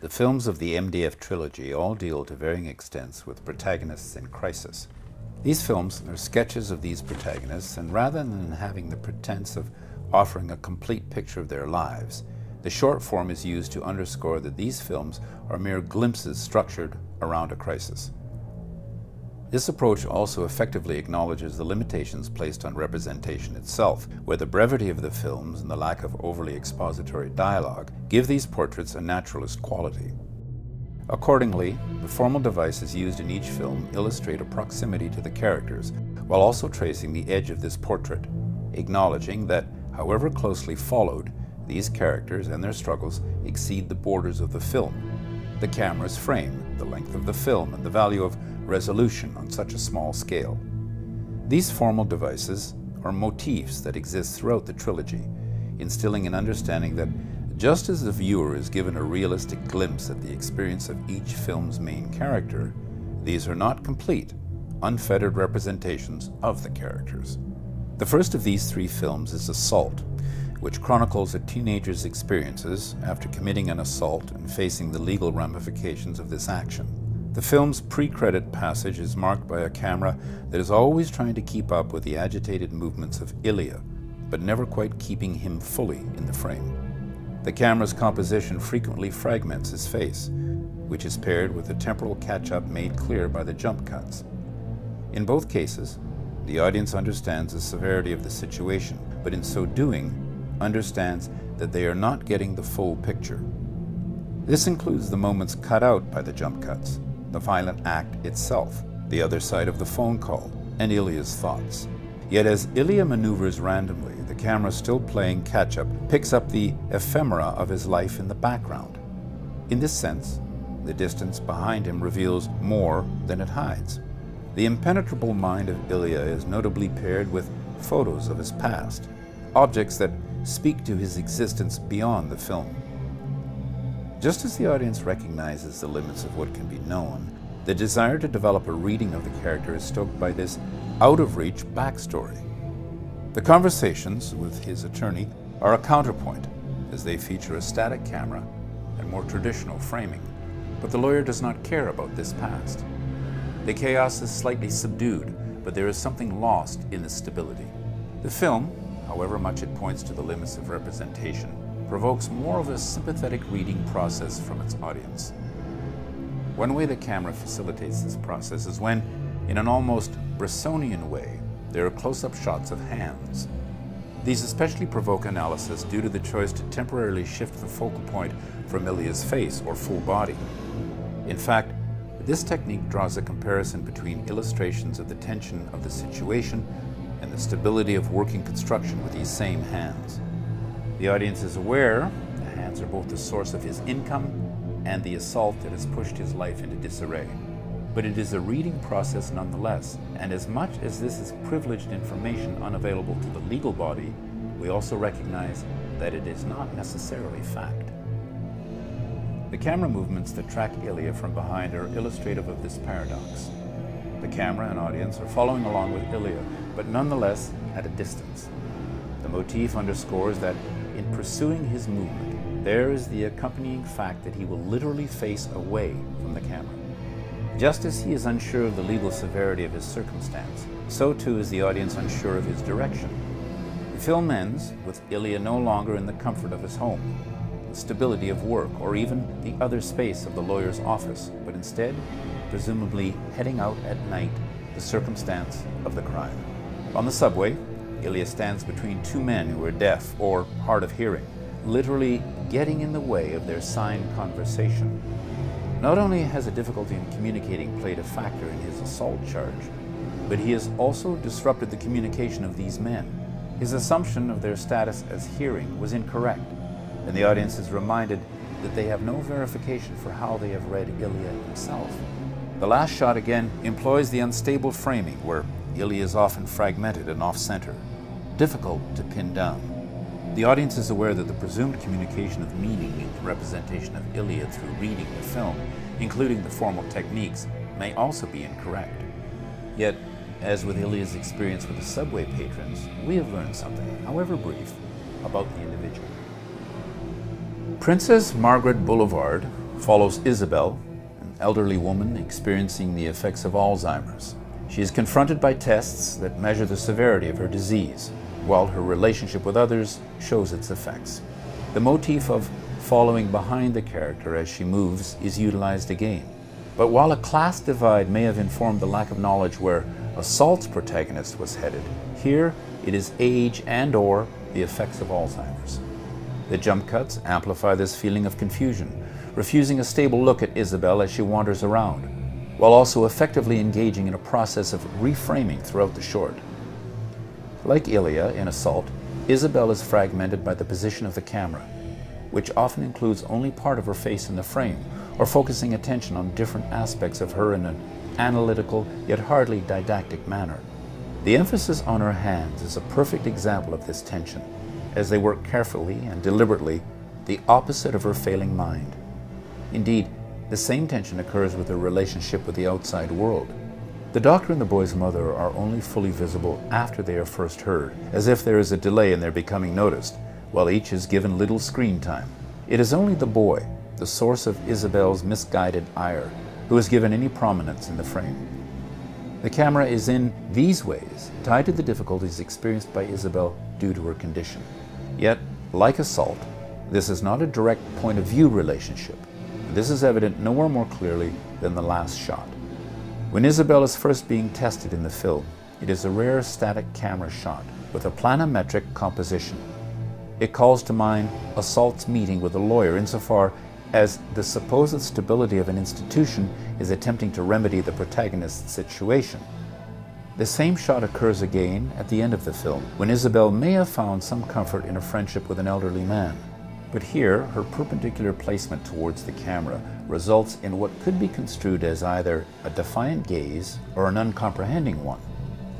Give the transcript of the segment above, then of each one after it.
The films of the MDF Trilogy all deal to varying extents with protagonists in crisis. These films are sketches of these protagonists, and rather than having the pretense of offering a complete picture of their lives, the short form is used to underscore that these films are mere glimpses structured around a crisis. This approach also effectively acknowledges the limitations placed on representation itself, where the brevity of the films and the lack of overly expository dialogue give these portraits a naturalist quality. Accordingly, the formal devices used in each film illustrate a proximity to the characters, while also tracing the edge of this portrait, acknowledging that, however closely followed, these characters and their struggles exceed the borders of the film, the camera's frame, the length of the film, and the value of resolution on such a small scale. These formal devices are motifs that exist throughout the trilogy, instilling an understanding that just as the viewer is given a realistic glimpse at the experience of each film's main character, these are not complete, unfettered representations of the characters. The first of these three films is Assault, which chronicles a teenager's experiences after committing an assault and facing the legal ramifications of this action. The film's pre-credit passage is marked by a camera that is always trying to keep up with the agitated movements of Ilya, but never quite keeping him fully in the frame. The camera's composition frequently fragments his face, which is paired with a temporal catch-up made clear by the jump cuts. In both cases, the audience understands the severity of the situation, but in so doing, understands that they are not getting the full picture. This includes the moments cut out by the jump cuts, the violent act itself, the other side of the phone call, and Ilya's thoughts. Yet as Ilya maneuvers randomly, the camera still playing catch-up picks up the ephemera of his life in the background. In this sense, the distance behind him reveals more than it hides. The impenetrable mind of Ilya is notably paired with photos of his past, objects that speak to his existence beyond the film. Just as the audience recognizes the limits of what can be known, the desire to develop a reading of the character is stoked by this out-of-reach backstory. The conversations with his attorney are a counterpoint, as they feature a static camera and more traditional framing, but the lawyer does not care about this past. The chaos is slightly subdued, but there is something lost in the stability. The film, however much it points to the limits of representation, provokes more of a sympathetic reading process from its audience. One way the camera facilitates this process is when, in an almost Bressonian way, there are close-up shots of hands. These especially provoke analysis due to the choice to temporarily shift the focal point from Ilya's face or full body. In fact, this technique draws a comparison between illustrations of the tension of the situation and the stability of working construction with these same hands. The audience is aware the hands are both the source of his income and the assault that has pushed his life into disarray. But it is a reading process nonetheless, and as much as this is privileged information unavailable to the legal body, we also recognize that it is not necessarily fact. The camera movements that track Ilya from behind are illustrative of this paradox. The camera and audience are following along with Ilya, but nonetheless at a distance. The motif underscores that in pursuing his movement, there is the accompanying fact that he will literally face away from the camera. Just as he is unsure of the legal severity of his circumstance, so too is the audience unsure of his direction. The film ends with Ilya no longer in the comfort of his home, the stability of work, or even the other space of the lawyer's office, but instead, presumably heading out at night, the circumstance of the crime. On the subway, Ilya stands between two men who are deaf or hard of hearing, literally getting in the way of their signed conversation. Not only has a difficulty in communicating played a factor in his assault charge, but he has also disrupted the communication of these men. His assumption of their status as hearing was incorrect, and the audience is reminded that they have no verification for how they have read Ilya himself. The last shot again employs the unstable framing, where Ilya is often fragmented and off-center, difficult to pin down. The audience is aware that the presumed communication of meaning in the representation of Ilya through reading the film, including the formal techniques, may also be incorrect. Yet, as with Ilya's experience with the subway patrons, we have learned something, however brief, about the individual. Princess Margaret Blvd follows Isabel, an elderly woman experiencing the effects of Alzheimer's. She is confronted by tests that measure the severity of her disease, while her relationship with others shows its effects. The motif of following behind the character as she moves is utilized again. But while a class divide may have informed the lack of knowledge where Assault's protagonist was headed, here it is age and/or the effects of Alzheimer's. The jump cuts amplify this feeling of confusion, refusing a stable look at Isabel as she wanders around, while also effectively engaging in a process of reframing throughout the short. Like Ilya in Assault, Isabel is fragmented by the position of the camera, which often includes only part of her face in the frame, or focusing attention on different aspects of her in an analytical yet hardly didactic manner. The emphasis on her hands is a perfect example of this tension, as they work carefully and deliberately, the opposite of her failing mind. Indeed, the same tension occurs with her relationship with the outside world. The doctor and the boy's mother are only fully visible after they are first heard, as if there is a delay in their becoming noticed, while each is given little screen time. It is only the boy, the source of Isabel's misguided ire, who is given any prominence in the frame. The camera is in these ways tied to the difficulties experienced by Isabel due to her condition. Yet, like Assault, this is not a direct point of view relationship. This is evident nowhere more clearly than the last shot. When Isabel is first being tested in the film, it is a rare static camera shot with a planimetric composition. It calls to mind Assault's meeting with a lawyer insofar as the supposed stability of an institution is attempting to remedy the protagonist's situation. The same shot occurs again at the end of the film, when Isabel may have found some comfort in a friendship with an elderly man. But here, her perpendicular placement towards the camera results in what could be construed as either a defiant gaze or an uncomprehending one,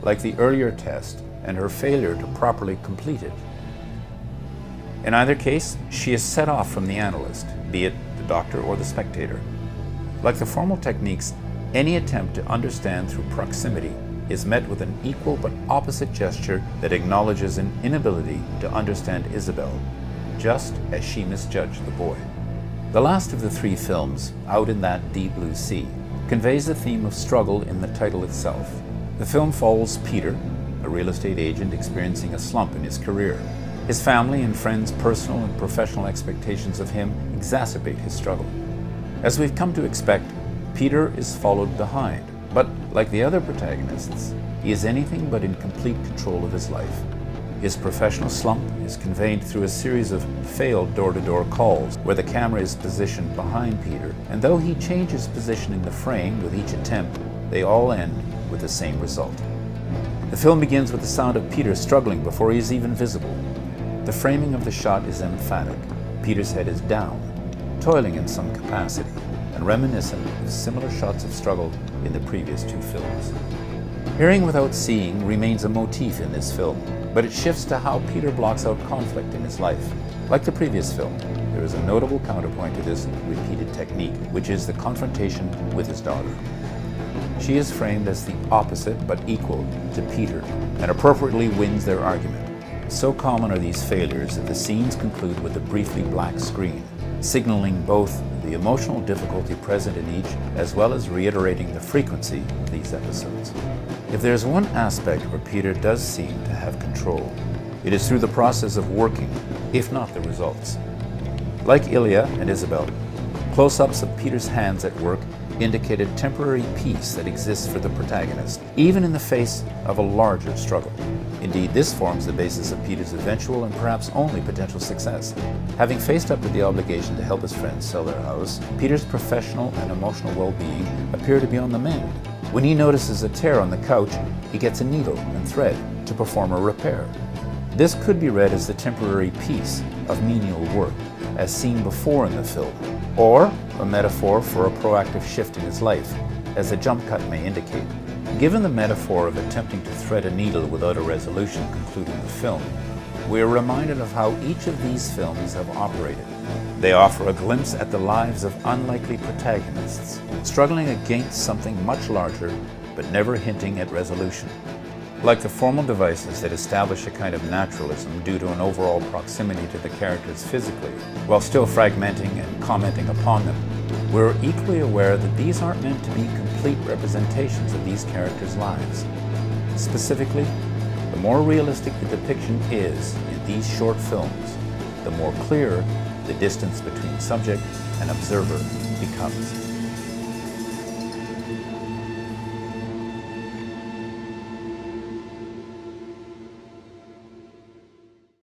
like the earlier test and her failure to properly complete it. In either case, she is set off from the analyst, be it the doctor or the spectator. Like the formal techniques, any attempt to understand through proximity is met with an equal but opposite gesture that acknowledges an inability to understand Isabel, just as she misjudged the boy. The last of the three films, Out in That Deep Blue Sea, conveys the theme of struggle in the title itself. The film follows Peter, a real estate agent experiencing a slump in his career. His family and friends' personal and professional expectations of him exacerbate his struggle. As we've come to expect, Peter is followed behind, but like the other protagonists, he is anything but in complete control of his life. His professional slump is conveyed through a series of failed door-to-door calls where the camera is positioned behind Peter, and though he changes position in the frame with each attempt, they all end with the same result. The film begins with the sound of Peter struggling before he is even visible. The framing of the shot is emphatic. Peter's head is down, toiling in some capacity, and reminiscent of similar shots of struggle in the previous two films. Hearing without seeing remains a motif in this film, but it shifts to how Peter blocks out conflict in his life. Like the previous film, there is a notable counterpoint to this repeated technique, which is the confrontation with his daughter. She is framed as the opposite but equal to Peter, and appropriately wins their argument. So common are these failures that the scenes conclude with a briefly black screen, signaling both the emotional difficulty present in each, as well as reiterating the frequency of these episodes. If there's one aspect where Peter does seem to have control, it is through the process of working, if not the results. Like Ilya and Isabel, close-ups of Peter's hands at work indicate a temporary peace that exists for the protagonist, even in the face of a larger struggle. Indeed, this forms the basis of Peter's eventual and perhaps only potential success. Having faced up to the obligation to help his friends sell their house, Peter's professional and emotional well-being appear to be on the mend. When he notices a tear on the couch, he gets a needle and thread to perform a repair. This could be read as the temporary peace of menial work, as seen before in the film, or a metaphor for a proactive shift in his life, as the jump cut may indicate. Given the metaphor of attempting to thread a needle without a resolution concluding the film, we are reminded of how each of these films have operated. They offer a glimpse at the lives of unlikely protagonists, struggling against something much larger, but never hinting at resolution. Like the formal devices that establish a kind of naturalism due to an overall proximity to the characters physically, while still fragmenting and commenting upon them, We're equally aware that these aren't meant to be complete representations of these characters' lives. Specifically, the more realistic the depiction is in these short films, the more clear the distance between subject and observer becomes.